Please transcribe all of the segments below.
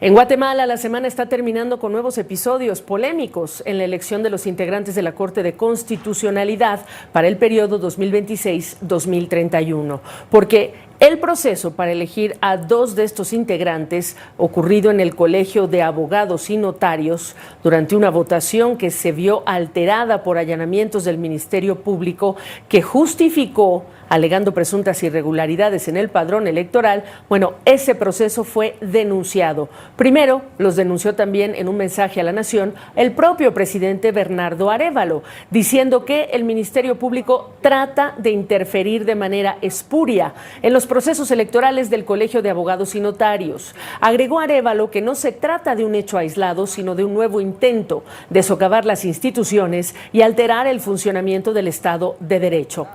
En Guatemala, la semana está terminando con nuevos episodios polémicos en la elección de los integrantes de la Corte de Constitucionalidad para el periodo 2026-2031, porque el proceso para elegir a dos de estos integrantes, ocurrido en el Colegio de Abogados y Notarios, durante una votación que se vio alterada por allanamientos del Ministerio Público que justificó alegando presuntas irregularidades en el padrón electoral, bueno, ese proceso fue denunciado. Primero, los denunció también en un mensaje a la Nación el propio presidente Bernardo Arévalo, diciendo que el Ministerio Público trata de interferir de manera espuria en los procesos electorales del Colegio de Abogados y Notarios. Agregó Arévalo que no se trata de un hecho aislado, sino de un nuevo intento de socavar las instituciones y alterar el funcionamiento del Estado de Derecho.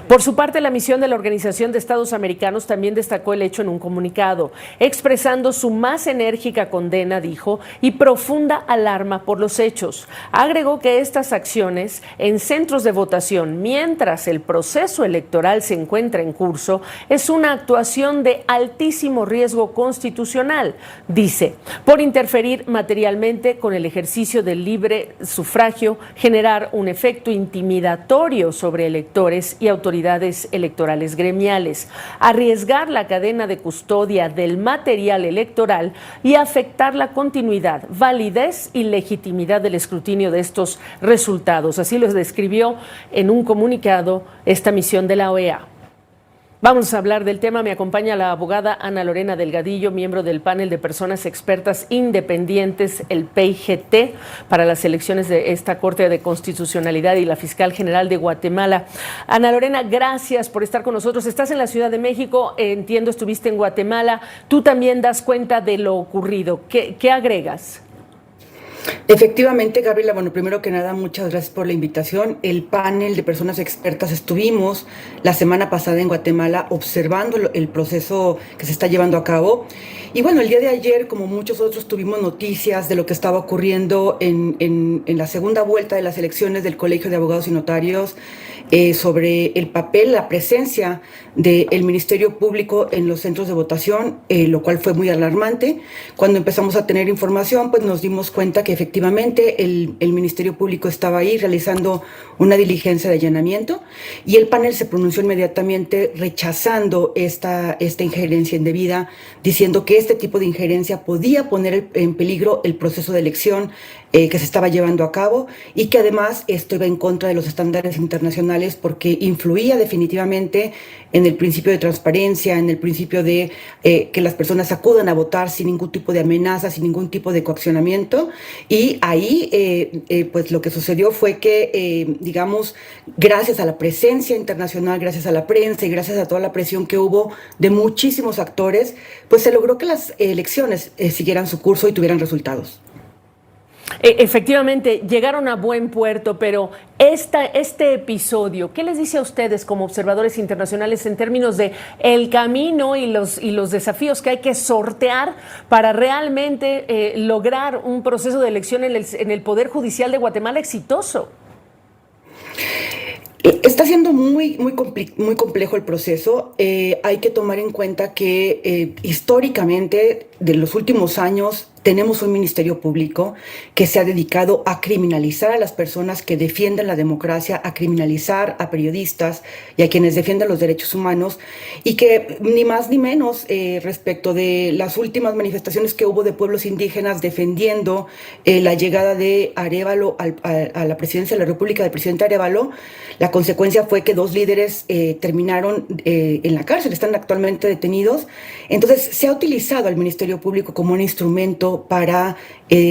Por su parte, la misión de la Organización de Estados Americanos también destacó el hecho en un comunicado, expresando su más enérgica condena, dijo, y profunda alarma por los hechos. Agregó que estas acciones en centros de votación, mientras el proceso electoral se encuentra en curso, es una actuación de altísimo riesgo constitucional, dice, por interferir materialmente con el ejercicio del libre sufragio, generar un efecto intimidatorio sobre electores y autoridades electorales gremiales, arriesgar la cadena de custodia del material electoral y afectar la continuidad, validez y legitimidad del escrutinio de estos resultados. Así lo describió en un comunicado esta misión de la OEA. Vamos a hablar del tema. Me acompaña la abogada Ana Lorena Delgadillo, miembro del panel de personas expertas independientes, el PIGT, para las elecciones de esta Corte de Constitucionalidad, y la fiscal general de Guatemala. Ana Lorena, gracias por estar con nosotros. Estás en la Ciudad de México, entiendo, estuviste en Guatemala. Tú también das cuenta de lo ocurrido. ¿Qué agregas? Efectivamente, Gabriela, bueno, primero que nada, muchas gracias por la invitación. El panel de personas expertas estuvimos la semana pasada en Guatemala observando el proceso que se está llevando a cabo. Y bueno, el día de ayer, como muchos otros, tuvimos noticias de lo que estaba ocurriendo en la segunda vuelta de las elecciones del Colegio de Abogados y Notarios, sobre el papel, la presencia del Ministerio Público en los centros de votación, lo cual fue muy alarmante. Cuando empezamos a tener información, pues nos dimos cuenta que efectivamente el Ministerio Público estaba ahí realizando una diligencia de allanamiento, y el panel se pronunció inmediatamente rechazando esta injerencia indebida, diciendo que este tipo de injerencia podía poner en peligro el proceso de elección que se estaba llevando a cabo, y que además esto iba en contra de los estándares internacionales porque influía definitivamente en el principio de transparencia, en el principio de que las personas acudan a votar sin ningún tipo de amenaza, sin ningún tipo de coaccionamiento. Y ahí pues lo que sucedió fue que, digamos, gracias a la presencia internacional, gracias a la prensa y gracias a toda la presión que hubo de muchísimos actores, pues se logró que las elecciones siguieran su curso y tuvieran resultados. Efectivamente, llegaron a buen puerto, pero este episodio, ¿qué les dice a ustedes como observadores internacionales en términos de el camino y los desafíos que hay que sortear para realmente lograr un proceso de elección en el Poder Judicial de Guatemala exitoso? Está siendo muy complejo el proceso. Hay que tomar en cuenta que históricamente, de los últimos años, tenemos un Ministerio Público que se ha dedicado a criminalizar a las personas que defienden la democracia, a criminalizar a periodistas y a quienes defienden los derechos humanos, y que ni más ni menos respecto de las últimas manifestaciones que hubo de pueblos indígenas defendiendo la llegada de Arévalo a la presidencia de la República, del presidente Arévalo, la consecuencia fue que dos líderes terminaron en la cárcel, están actualmente detenidos. Entonces se ha utilizado al Ministerio Público como un instrumento para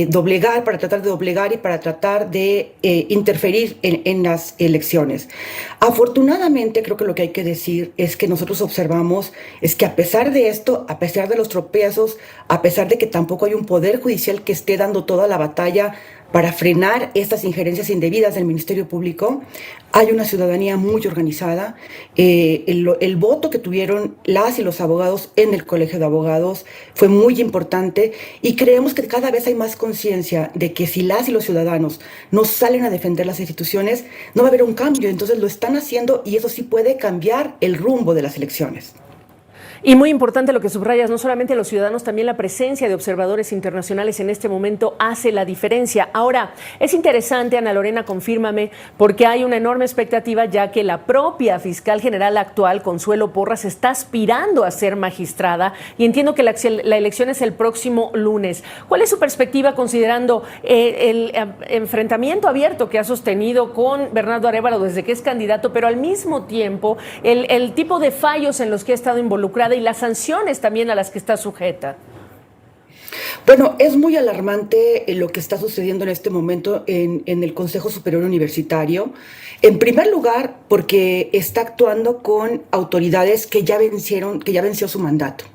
doblegar, para tratar de doblegar y para tratar de interferir en las elecciones. Afortunadamente, creo que lo que hay que decir es que nosotros observamos es que a pesar de esto, a pesar de los tropiezos, a pesar de que tampoco hay un poder judicial que esté dando toda la batalla para frenar estas injerencias indebidas del Ministerio Público, hay una ciudadanía muy organizada. El voto que tuvieron las y los abogados en el Colegio de Abogados fue muy importante, y creemos que cada vez hay más conciencia de que si las y los ciudadanos no salen a defender las instituciones, no va a haber un cambio. Entonces lo están haciendo, y eso sí puede cambiar el rumbo de las elecciones. Y muy importante lo que subrayas, no solamente los ciudadanos, también la presencia de observadores internacionales en este momento hace la diferencia. Ahora, es interesante, Ana Lorena, confírmame, porque hay una enorme expectativa ya que la propia fiscal general actual, Consuelo Porras, está aspirando a ser magistrada y entiendo que la elección es el próximo lunes. ¿Cuál es su perspectiva considerando el enfrentamiento abierto que ha sostenido con Bernardo Arévalo desde que es candidato, pero al mismo tiempo el tipo de fallos en los que ha estado involucrada y las sanciones también a las que está sujeta? Bueno, es muy alarmante lo que está sucediendo en este momento en el Consejo Superior Universitario. En primer lugar, porque está actuando con autoridades que ya venció su mandato.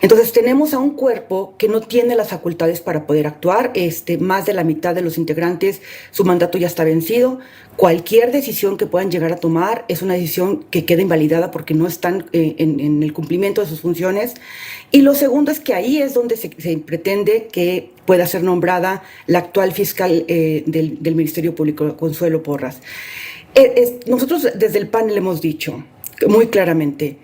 Entonces tenemos a un cuerpo que no tiene las facultades para poder actuar. Más de la mitad de los integrantes, su mandato ya está vencido. Cualquier decisión que puedan llegar a tomar es una decisión que queda invalidada porque no están en el cumplimiento de sus funciones. Y lo segundo es que ahí es donde se pretende que pueda ser nombrada la actual fiscal del Ministerio Público, Consuelo Porras. Nosotros desde el panel hemos dicho muy claramente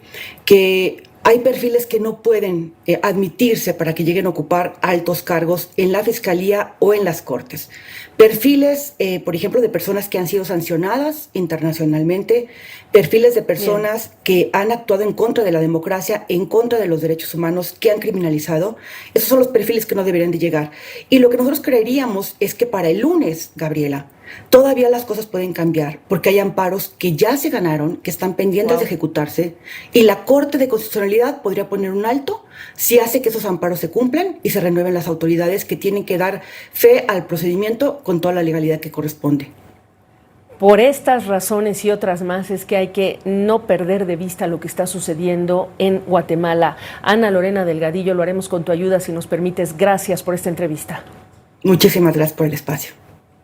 que hay perfiles que no pueden admitirse para que lleguen a ocupar altos cargos en la Fiscalía o en las Cortes. Perfiles, por ejemplo, de personas que han sido sancionadas internacionalmente, perfiles de personas que han actuado en contra de la democracia, en contra de los derechos humanos, que han criminalizado. Esos son los perfiles que no deberían de llegar. Y lo que nosotros creeríamos es que para el lunes, Gabriela, todavía las cosas pueden cambiar porque hay amparos que ya se ganaron, que están pendientes de ejecutarse, y la Corte de Constitucionalidad podría poner un alto si hace que esos amparos se cumplan y se renueven las autoridades que tienen que dar fe al procedimiento con toda la legalidad que corresponde. Por estas razones y otras más es que hay que no perder de vista lo que está sucediendo en Guatemala. Ana Lorena Delgadillo, lo haremos con tu ayuda si nos permites. Gracias por esta entrevista. Muchísimas gracias por el espacio.